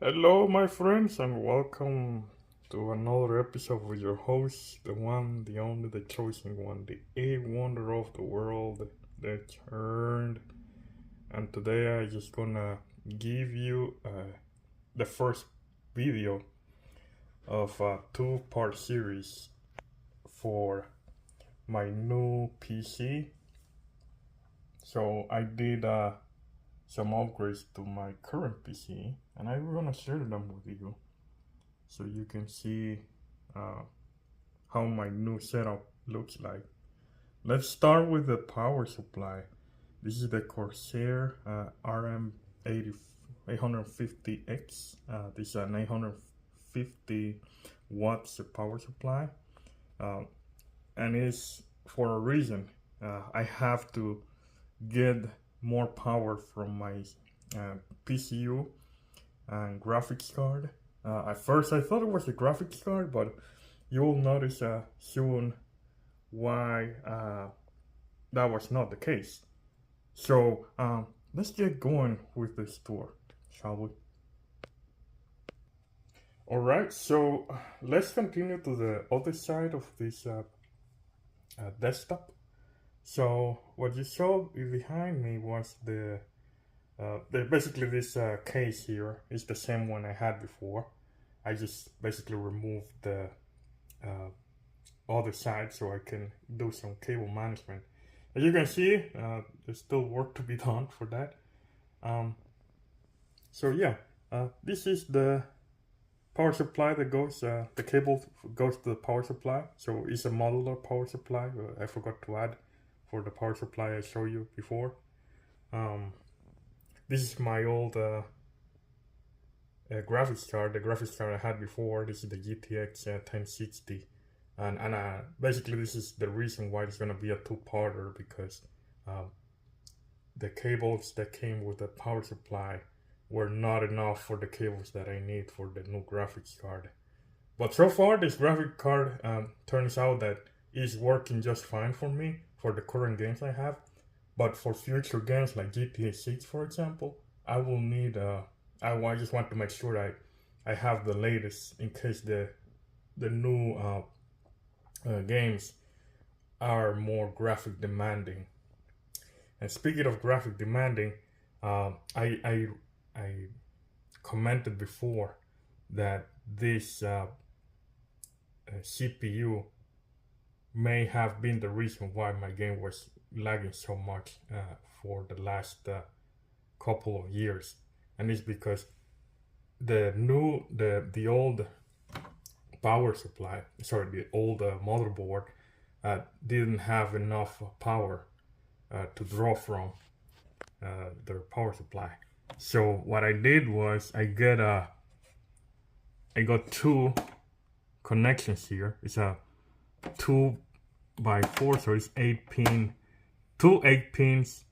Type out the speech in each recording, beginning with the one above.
Hello, my friends, and welcome to another episode with your host, the one, the only, the chosen one, the eighth wonder of the world, the turned. And today I just gonna give you the first video of a two-part series for my new PC. So I did some upgrades to my current PC, and I'm gonna share them with you so you can see uh, how my new setup looks like. Let's start with the power supply. This is the Corsair RM80 850X. This is an 850 watts power supply, uh, and it's for a reason. I have to get more power from my PCU and graphics card. At first, I thought it was a graphics card, but you'll notice soon why that was not the case. So let's get going with this tour, shall we? All right, so let's continue to the other side of this desktop. So what you saw behind me was basically this case here is the same one I had before. I just basically removed the uh, other side so I can do some cable management. As you can see, there's still work to be done for that. So yeah, this is the power supply that goes, the cable goes to the power supply. So it's a modular power supply. I forgot to add for the power supply I showed you before. This is my old graphics card, the graphics card I had before. This is the GTX 1060. And basically this is the reason why it's going to be a two-parter, because the cables that came with the power supply were not enough for the cables that I need for the new graphics card. But so far this graphic card turns out that is working just fine for me for the current games I have. But for future games like GTA 6, for example, I will need I just want to make sure I have the latest in case the new games are more graphic demanding. And speaking of graphic demanding, I commented before that this CPU may have been the reason why my game was lagging so much for the last couple of years, and it's because the old power supply, sorry, the old motherboard didn't have enough power to draw from their power supply. So what I did was I got two connections here. It's a 2x4, so it's 8-pin, two 8-pins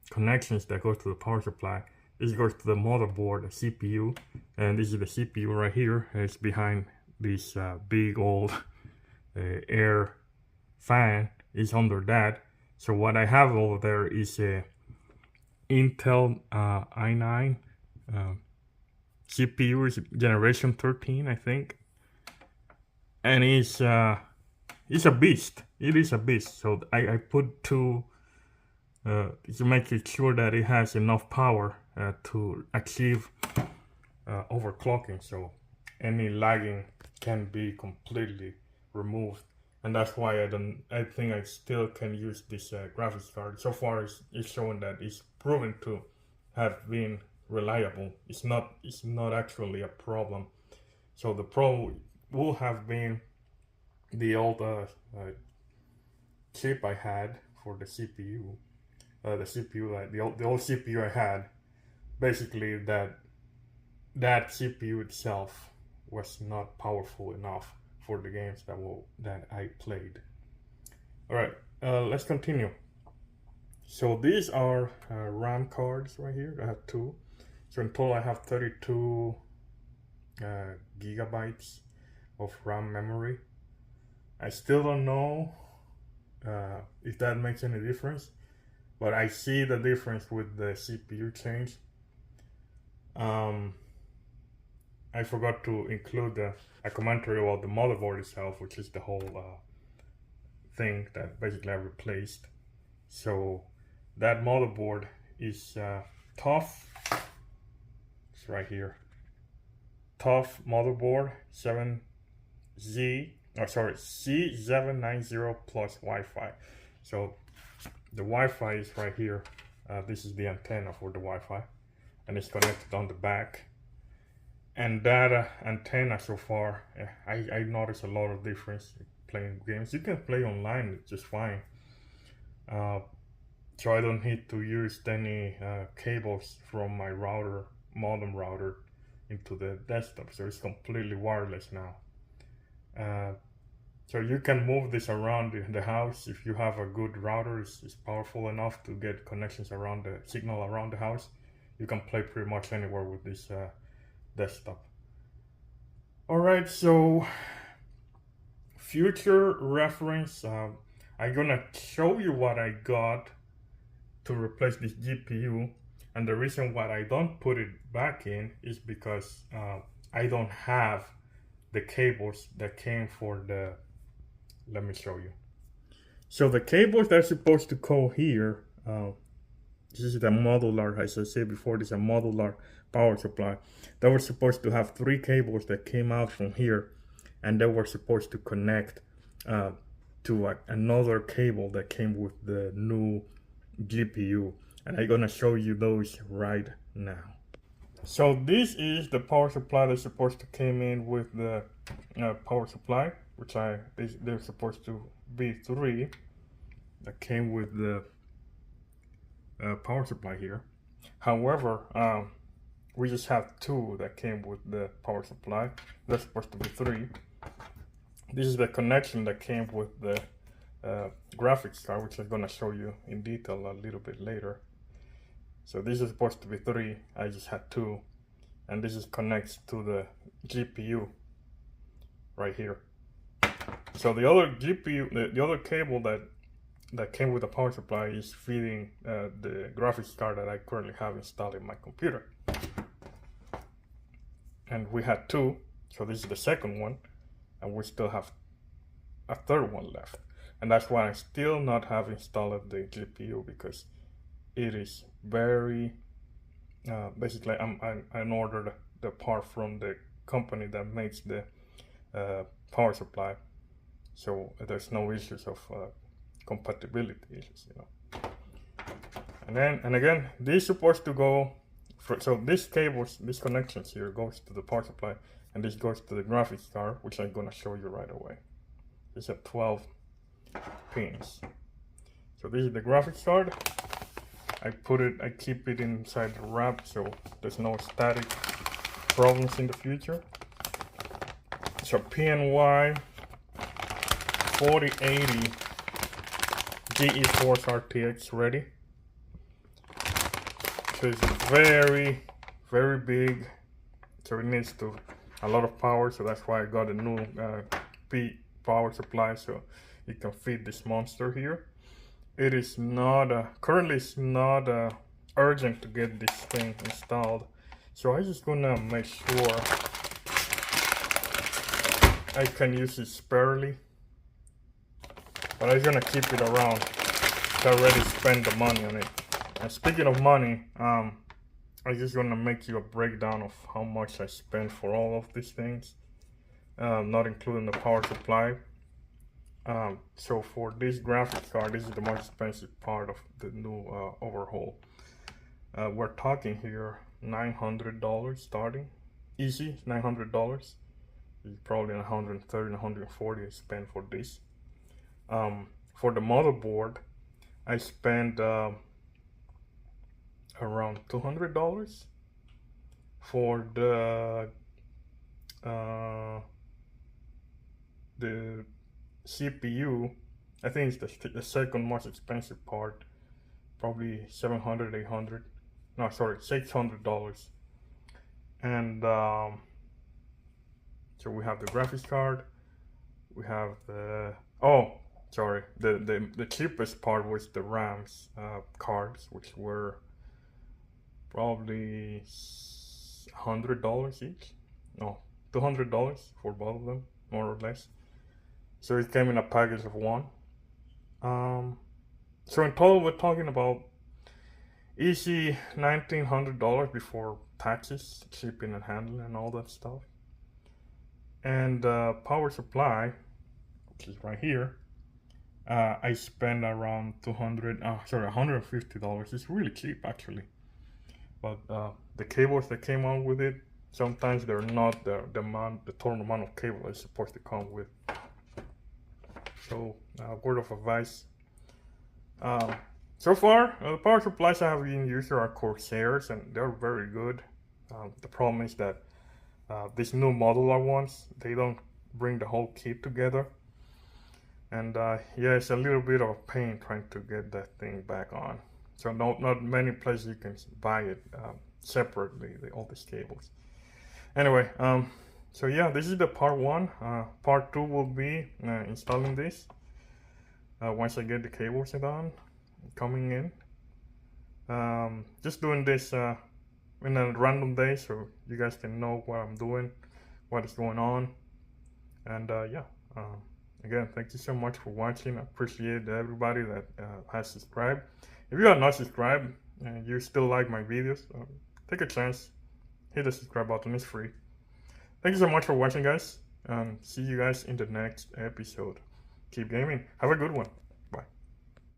connections that goes to the power supply. This goes to the motherboard, the CPU, and this is the CPU right here. It's behind this big old air fan. It's under that. So what I have over there is a Intel i9 CPU. Is generation 13, I think, and it's a beast. It is a beast. So I put two to make it sure that it has enough power to achieve overclocking, so any lagging can be completely removed. And that's why I think I still can use this graphics card. So far it's showing that it's proven to have been reliable. It's not actually a problem. So the problem will have been the old chip I had for the CPU. The old CPU I had, basically that CPU itself was not powerful enough for the games that I played. All right, let's continue. So these are RAM cards right here. I have two. So in total I have 32 gigabytes of RAM memory. I still don't know if that makes any difference, but I see the difference with the CPU change. I forgot to include a commentary about the motherboard itself, which is the whole thing that basically I replaced. So that motherboard is tough. It's right here. Tough motherboard C790 plus Wi-Fi. So the Wi-Fi is right here. This is the antenna for the Wi-Fi, and it's connected on the back. And that antenna so far, I noticed a lot of difference playing games. You can play online just fine. So I don't need to use any cables from my router, modem router, into the desktop. So it's completely wireless now. So you can move this around the house if you have a good router. It's powerful enough to get connections around the signal around the house. You can play pretty much anywhere with this desktop. Alright, so future reference, I'm gonna show you what I got to replace this GPU, and the reason why I don't put it back in is because I don't have the cables that came for the, let me show you. So the cables that are supposed to go here, this is the modular, as I said before, this is a modular power supply. They were supposed to have 3 cables that came out from here, and they were supposed to connect to another cable that came with the new GPU, and I'm gonna show you those right now. So this is the power supply that's supposed to came in with the power supply, which they're supposed to be 3 that came with the power supply here. However, we just have 2 that came with the power supply. There's supposed to be 3. This is the connection that came with the graphics card, which I'm gonna show you in detail a little bit later. So this is supposed to be 3. I just had 2, and this is connects to the GPU right here. So the other GPU, the other cable that came with the power supply is feeding the graphics card that I currently have installed in my computer. And we had 2, so this is the second one, and we still have a third one left. And that's why I still not have installed the GPU, because it is very basically I ordered the part from the company that makes the power supply, so there's no issues of compatibility issues, you know. And again, this is supposed to go for, so this cables, these connections here goes to the power supply, and this goes to the graphics card, which I'm gonna show you right away. It's at 12 pins. So this is the graphics card. I keep it inside the wrap, so there's no static problems in the future. So PNY 4080 GeForce RTX ready. So it's very, very big. So it needs a lot of power. So that's why I got a new P power supply, so it can feed this monster here. It is not currently it's not urgent to get this thing installed, so I'm just gonna make sure I can use it sparingly, but I'm gonna keep it around. I already spent the money on it. And speaking of money, I'm just gonna make you a breakdown of how much I spent for all of these things, not including the power supply. So for this graphics card, this is the most expensive part of the new overhaul. We're talking here $900 starting, easy $900. It's probably $130, $140 I spent for this. For the motherboard, I spent around $200. For the CPU, I think it's the second most expensive part, probably $700, $800. No, sorry, $600. And so we have the graphics card. We have the the cheapest part was the RAMs cards, which were probably $100 each. no, $200 for both of them, more or less. So it came in a package of one. So in total, we're talking about easy $1,900 before taxes, shipping and handling, and all that stuff. And power supply, which is right here, I spent around $150. It's really cheap actually. But the cables that came on with it, sometimes they're not the total amount of cable it's supposed to come with. So, word of advice. So far, the power supplies I have been using are Corsairs, and they're very good. The problem is that these new modular ones, they don't bring the whole kit together. And yeah, it's a little bit of a pain trying to get that thing back on. So not many places you can buy it separately, all these cables. Anyway, so yeah, this is the part one. Part two will be installing this once I get the cables done, coming in. Just doing this in a random day so you guys can know what I'm doing, what is going on. And yeah, again, thank you so much for watching. I appreciate everybody that has subscribed. If you are not subscribed and you still like my videos, take a chance, hit the subscribe button, it's free. Thank you so much for watching, guys, and see you guys in the next episode. Keep gaming. Have a good one.